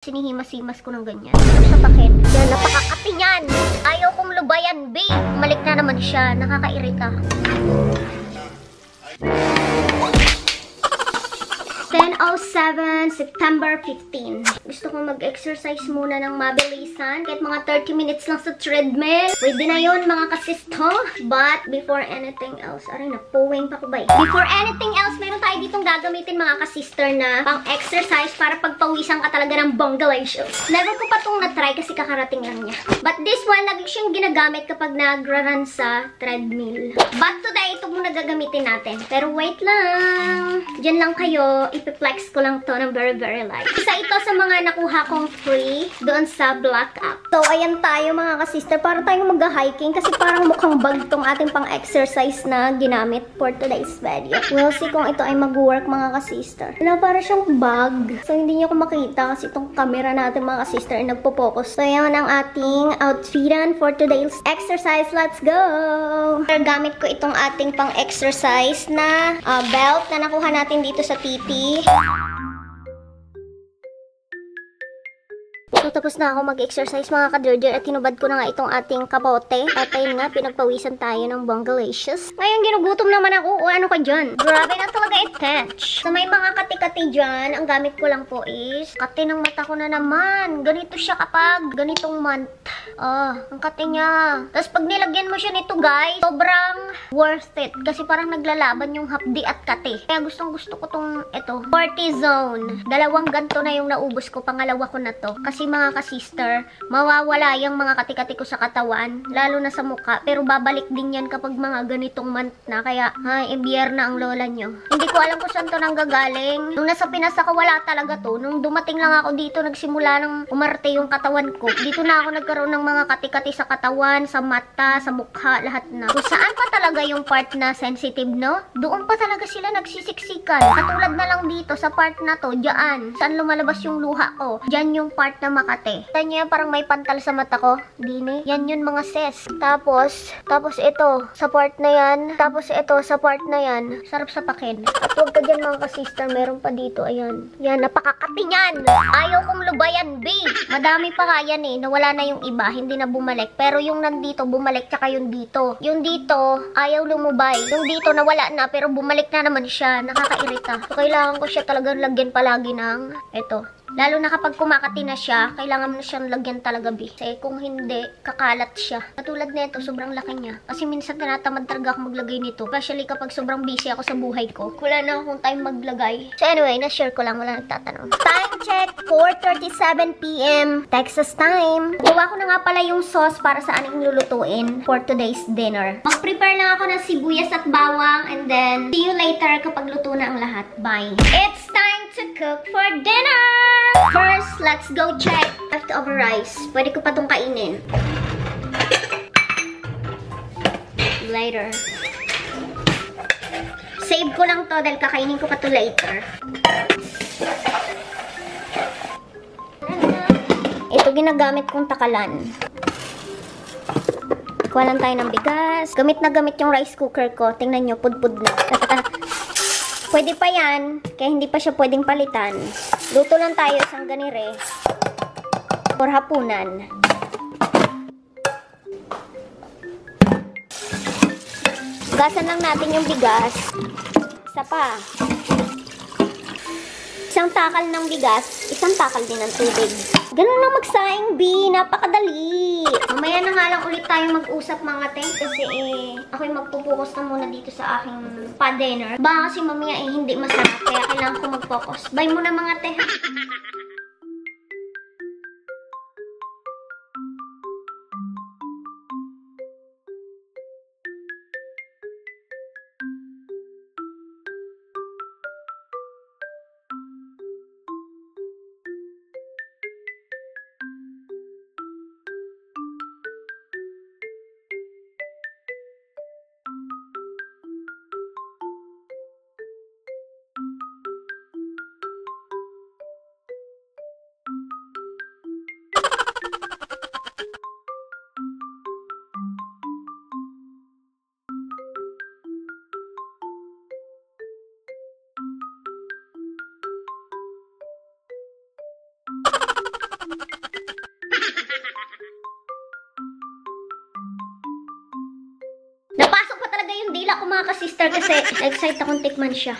Sinihimas-himas ko ng ganyan. Ano sa pakit? Yan, napakakati niyan. Ayaw kong lubayan, babe. Malik na naman siya. Nakakairita. 10:07, September 15. Gusto kong mag-exercise muna ng mabilisan. Kahit mga 30 minutes lang sa treadmill. Pwede na yun, mga kasisto. But, before anything else, aray na, puwing pa ko ba? Before anything else, meron tayo ditong gagamitin, mga kasister, na pang-exercise para pagpawisan ka talaga ng bongalicious. Never ko pa itong na-try kasi kakarating lang niya. But this one, lagi siyang ginagamit kapag nag-run sa treadmill. But today, ito muna gagamitin natin. Pero wait lang. Diyan lang kayo. Ipiplex ko lang to ng very light. Isa ito sa mga nakuha kong free doon sa Black app. So, ayan tayo, mga kasister. Para tayong mag-hiking kasi parang mukhang bag tong ating pang-exercise na ginamit for today's video. We'll see kung ito ay mag-work, mga kasister. Wala, para siyang bag. So, hindi niyo ko makita kasi itong camera natin, mga kasister, ay nagpo-focus. So, yan ang ating outfitan for today's exercise. Let's go! Gamit ko itong ating pang-exercise na belt na nakuha natin dito sa TT. So, tapos na ako mag-exercise, mga ka-dirger, at hinubad ko na nga itong ating kapote. At ayun nga, pinagpawisan tayo ng bongalicious. Ngayon, ginugutom naman ako. O, ano ka dyan? Grabe na talaga i-touch. So, may mga kati-kati dyan. Ang gamit ko lang po is, kati ng mata ko na naman. Ganito siya kapag ganitong month. Ang kati niya. Tapos, pag nilagyan mo siya nito, guys, sobrang worth it. Kasi parang naglalaban yung hapdi at kati. Kaya gustong-gusto ko tong, ito, cortisone. Dalawang ganto na yung naubos ko. Pangalawa ko na to. Kasi mga ka-sister, mawawala yung mga kati-kati ko sa katawan, lalo na sa mukha, pero babalik din yan kapag mga ganitong month na, kaya, imbiyer na ang lola nyo. Hindi ko alam kung saan to nanggagaling. Nung nasa Pinas ako, wala talaga to. Nung dumating lang ako dito, nagsimula ng umarte yung katawan ko. Dito na ako nagkaroon ng mga kati-kati sa katawan, sa mata, sa mukha, lahat na. Kung saan pa talaga yung part na sensitive, no? Doon pa talaga sila nagsisiksikan. Katulad na lang dito, sa part na to, dyan. Saan lumalabas yung luha ko? Dyan yung part na makate. Kita nyo yan, parang may pantal sa mata ko. Dini. Yan yun, mga sis. Tapos ito, sa part na yan. Tapos ito, sa part na yan. Sarap sa pakin. At huwag ka dyan, mga ka-sister. Meron pa dito, ayan. Yan, napakakati niyan. Ayaw kong lubayan, babe. Madami pa nga yan nawala na yung iba. Hindi na bumalik. Pero yung nandito, bumalik. Tsaka yung dito. Yung dito, ayaw lumubay. Yung dito, nawala na. Pero bumalik na naman siya. Nakakairita. So, kailangan ko siya talagang lagyan palagi ng ito. Lalo na kapag kumakati na siya, kailangan mo na siyang lagyan talaga, bi. Kasi kung hindi, kakalat siya. Katulad nito, sobrang laki niya. Kasi minsan tinatamad talaga ako maglagay nito. Especially kapag sobrang busy ako sa buhay ko. Wala na akong time maglagay. So anyway, na-share ko lang. Wala nagtatanong. Time check, 4:37 PM. Texas time. Gawa ko na nga pala yung sauce para sa aning lulutuin for today's dinner. Mag-prepare lang ako ng sibuyas at bawang. And then, see you later kapag luto na ang lahat. Bye. It's time to cook for dinner! First, let's go check leftover rice. Pwede ko pa itong kainin. Later. Save ko lang to dahil kakainin ko pa to later. Ito ginagamit kong takalan. Kuha lang tayo ng bigas. Gamit na gamit yung rice cooker ko. Tingnan nyo, pudpud na. Pwede pa yan, kaya hindi pa siya pwedeng palitan. Luto lang tayo isang ganire. For hapunan. Gasan lang natin yung bigas. Isa pa. Isang takal ng bigas, isang takal din ng tubig. Ganun lang magsaing, B. Napakadali. Mamaya na nga lang ulit tayo mag-usap, mga te. Kasi ako'y magpupokus na muna dito sa aking pa-dinner. Baka kasi mamaya hindi masarap. Kaya kailangan ko mag-focus. Bye muna, mga te. mga ka-sister kasi excited akong tikman siya.